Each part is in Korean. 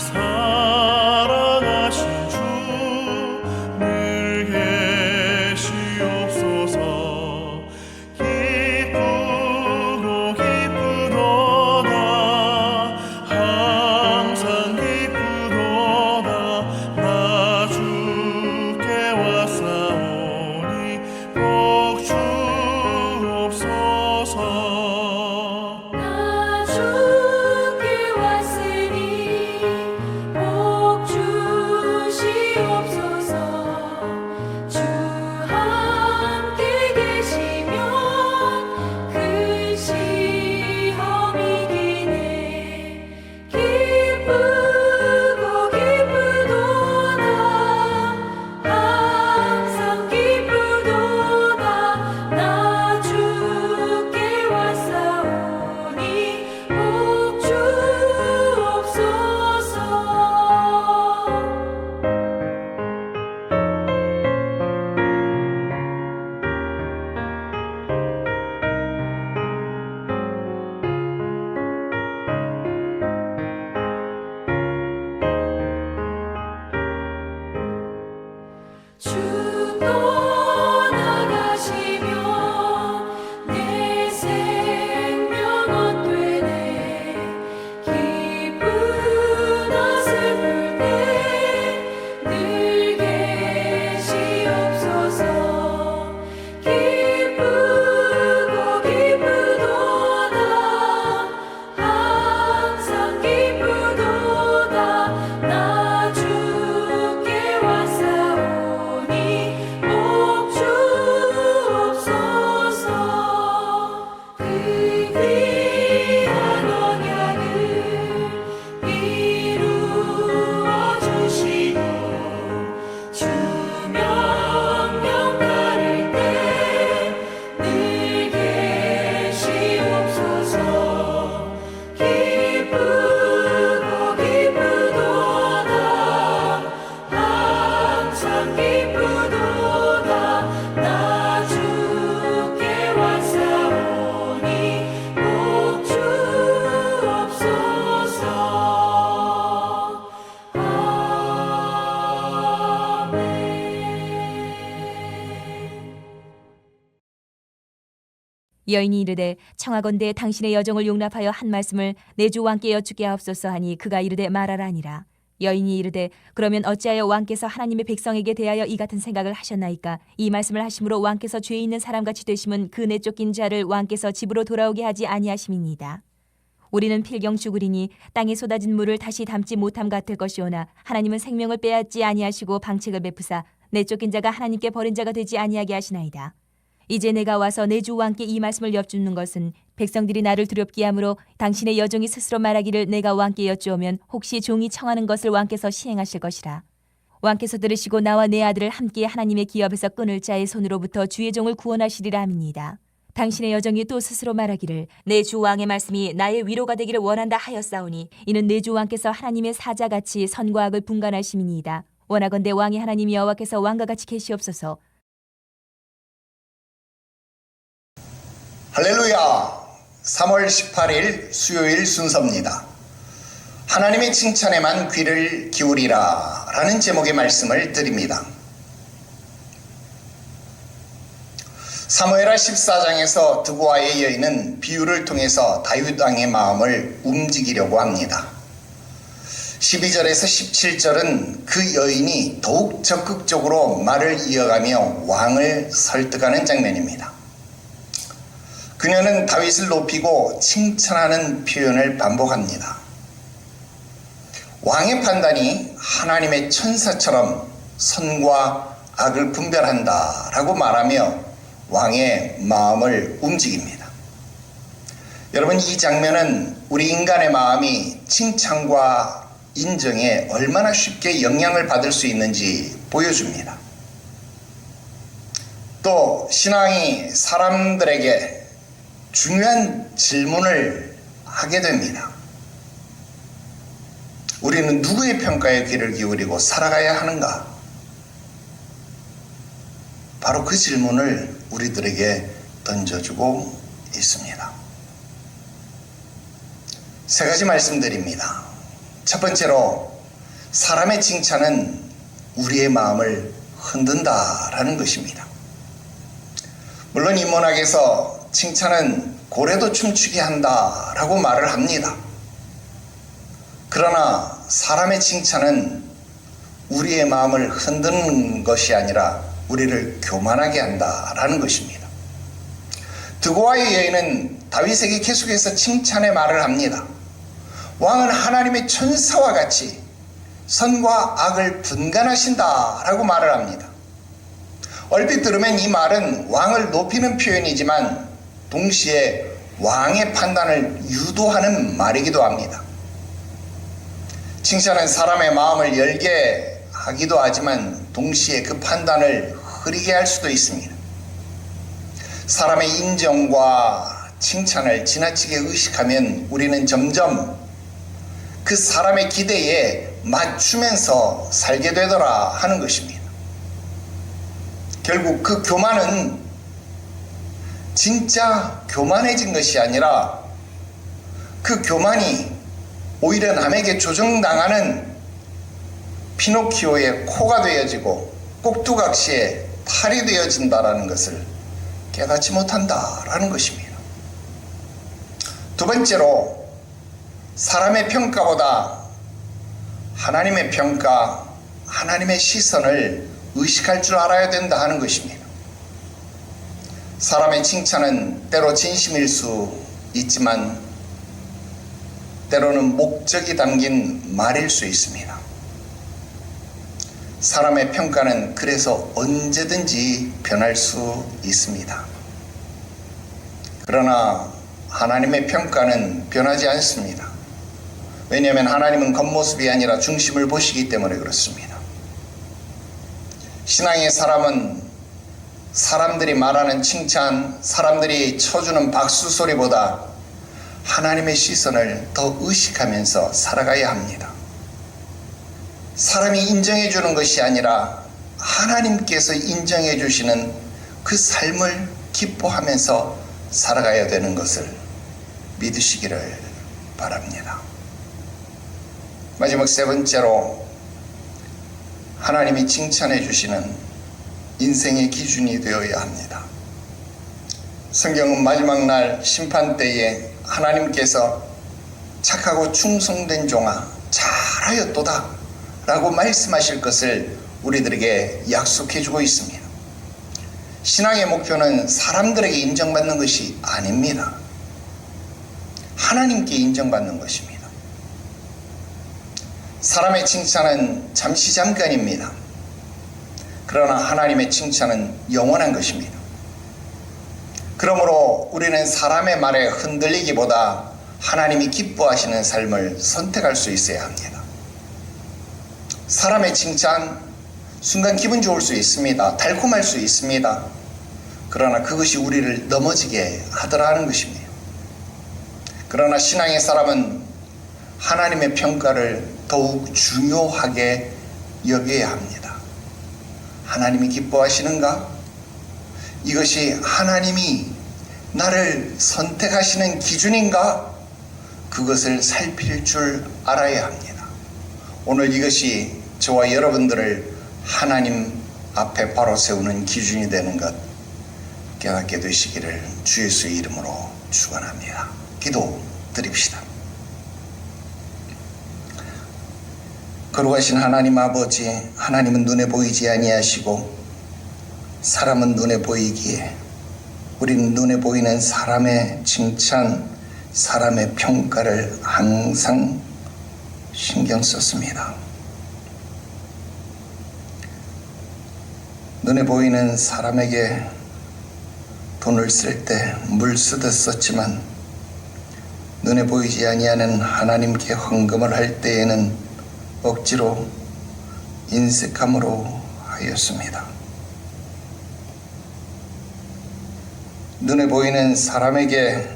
사랑하신 주 늘 계시옵소서. 기쁘고 기쁘도다 항상 기쁘도다 나 주께 왔사오니 복 주옵소서. 여인이 이르되 청하건대 당신의 여정을 용납하여 한 말씀을 내 주 왕께 여쭙게 하옵소서 하니 그가 이르되 말하라 하니라. 여인이 이르되 그러면 어찌하여 왕께서 하나님의 백성에게 대하여 이 같은 생각을 하셨나이까? 이 말씀을 하심으로 왕께서 죄 있는 사람같이 되심은 그 내쫓긴 자를 왕께서 집으로 돌아오게 하지 아니하심이니이다. 우리는 필경 죽으리니 땅에 쏟아진 물을 다시 담지 못함 같을 것이오나 하나님은 생명을 빼앗지 아니하시고 방책을 베푸사 내쫓긴 자가 하나님께 버린 자가 되지 아니하게 하시나이다. 이제 내가 와서 내 주 왕께 이 말씀을 여쭙는 것은 백성들이 나를 두렵게 하므로 당신의 여종이 스스로 말하기를 내가 왕께 여쭈오면 혹시 종이 청하는 것을 왕께서 시행하실 것이라. 왕께서 들으시고 나와 내 아들을 함께 하나님의 기업에서 끊을 자의 손으로부터 주의 종을 구원하시리라 함이니이다. 당신의 여종이 또 스스로 말하기를 내 주 왕의 말씀이 나의 위로가 되기를 원한다 하였사오니 이는 내 주 왕께서 하나님의 사자같이 선과 악을 분간하심이니이다. 원하건대 왕의 하나님 여호와께서 왕과 같이 계시옵소서. 할렐루야. 3월 18일 수요일 순서입니다. 하나님의 칭찬에만 귀를 기울이라 라는 제목의 말씀을 드립니다. 사무엘하 14장에서 드보아의 여인은 비유를 통해서 다윗 왕의 마음을 움직이려고 합니다. 12절에서 17절은 그 여인이 더욱 적극적으로 말을 이어가며 왕을 설득하는 장면입니다. 그녀는 다윗을 높이고 칭찬하는 표현을 반복합니다. 왕의 판단이 하나님의 천사처럼 선과 악을 분별한다 라고 말하며 왕의 마음을 움직입니다. 여러분, 이 장면은 우리 인간의 마음이 칭찬과 인정에 얼마나 쉽게 영향을 받을 수 있는지 보여줍니다. 또 신앙이 사람들에게 중요한 질문을 하게 됩니다. 우리는 누구의 평가에 귀를 기울이고 살아가야 하는가? 바로 그 질문을 우리들에게 던져주고 있습니다. 세 가지 말씀드립니다. 첫 번째로 사람의 칭찬은 우리의 마음을 흔든다라는 것입니다. 물론 인문학에서 칭찬은 고래도 춤추게 한다라고 말을 합니다. 그러나 사람의 칭찬은 우리의 마음을 흔드는 것이 아니라 우리를 교만하게 한다라는 것입니다. 드고아의 여인은 다윗에게 계속해서 칭찬의 말을 합니다. 왕은 하나님의 천사와 같이 선과 악을 분간하신다라고 말을 합니다. 얼핏 들으면 이 말은 왕을 높이는 표현이지만 동시에 왕의 판단을 유도하는 말이기도 합니다. 칭찬은 사람의 마음을 열게 하기도 하지만 동시에 그 판단을 흐리게 할 수도 있습니다. 사람의 인정과 칭찬을 지나치게 의식하면 우리는 점점 그 사람의 기대에 맞추면서 살게 되더라 하는 것입니다. 결국 그 교만은 진짜 교만해진 것이 아니라 그 교만이 오히려 남에게 조정당하는 피노키오의 코가 되어지고 꼭두각시의 팔이 되어진다라는 것을 깨닫지 못한다라는 것입니다. 두 번째로 사람의 평가보다 하나님의 평가, 하나님의 시선을 의식할 줄 알아야 된다 하는 것입니다. 사람의 칭찬은 때로 진심일 수 있지만 때로는 목적이 담긴 말일 수 있습니다. 사람의 평가는 그래서 언제든지 변할 수 있습니다. 그러나 하나님의 평가는 변하지 않습니다. 왜냐하면 하나님은 겉모습이 아니라 중심을 보시기 때문에 그렇습니다. 신앙의 사람은 사람들이 말하는 칭찬, 사람들이 쳐주는 박수 소리보다 하나님의 시선을 더 의식하면서 살아가야 합니다. 사람이 인정해 주는 것이 아니라 하나님께서 인정해 주시는 그 삶을 기뻐하면서 살아가야 되는 것을 믿으시기를 바랍니다. 마지막 세 번째로 하나님이 칭찬해 주시는 인생의 기준이 되어야 합니다. 성경은 마지막 날 심판 때에 하나님께서 착하고 충성된 종아 잘하였도다 라고 말씀하실 것을 우리들에게 약속해 주고 있습니다. 신앙의 목표는 사람들에게 인정받는 것이 아닙니다. 하나님께 인정받는 것입니다. 사람의 칭찬은 잠시 잠깐입니다. 그러나 하나님의 칭찬은 영원한 것입니다. 그러므로 우리는 사람의 말에 흔들리기보다 하나님이 기뻐하시는 삶을 선택할 수 있어야 합니다. 사람의 칭찬, 순간 기분 좋을 수 있습니다. 달콤할 수 있습니다. 그러나 그것이 우리를 넘어지게 하더라는 것입니다. 그러나 신앙의 사람은 하나님의 평가를 더욱 중요하게 여겨야 합니다. 하나님이 기뻐하시는가? 이것이 하나님이 나를 선택하시는 기준인가? 그것을 살필 줄 알아야 합니다. 오늘 이것이 저와 여러분들을 하나님 앞에 바로 세우는 기준이 되는 것 깨닫게 되시기를 주 예수의 이름으로 축원합니다. 기도 드립시다. 거룩하신 하나님 아버지, 하나님은 눈에 보이지 아니하시고 사람은 눈에 보이기에 우리는 눈에 보이는 사람의 칭찬, 사람의 평가를 항상 신경 썼습니다. 눈에 보이는 사람에게 돈을 쓸 때 물 쓰듯 썼지만 눈에 보이지 아니하는 하나님께 헌금을 할 때에는 억지로 인색함으로 하였습니다. 눈에 보이는 사람에게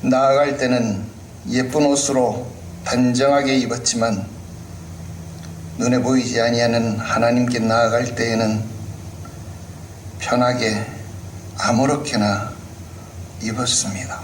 나아갈 때는 예쁜 옷으로 단정하게 입었지만 눈에 보이지 아니하는 하나님께 나아갈 때에는 편하게 아무렇게나 입었습니다.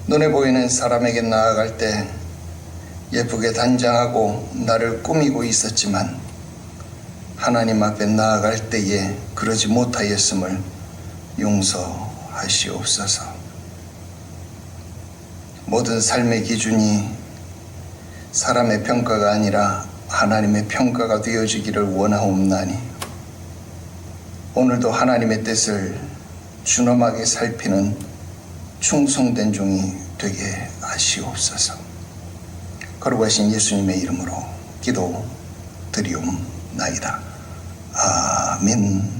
눈에 보이는 사람에게 나아갈 때 예쁘게 단장하고 나를 꾸미고 있었지만 하나님 앞에 나아갈 때에 그러지 못하였음을 용서하시옵소서. 모든 삶의 기준이 사람의 평가가 아니라 하나님의 평가가 되어지기를 원하옵나니 오늘도 하나님의 뜻을 준엄하게 살피는 충성된 종이 되게 하시옵소서. 거룩하신 예수님의 이름으로 기도 드리옵나이다. 아멘.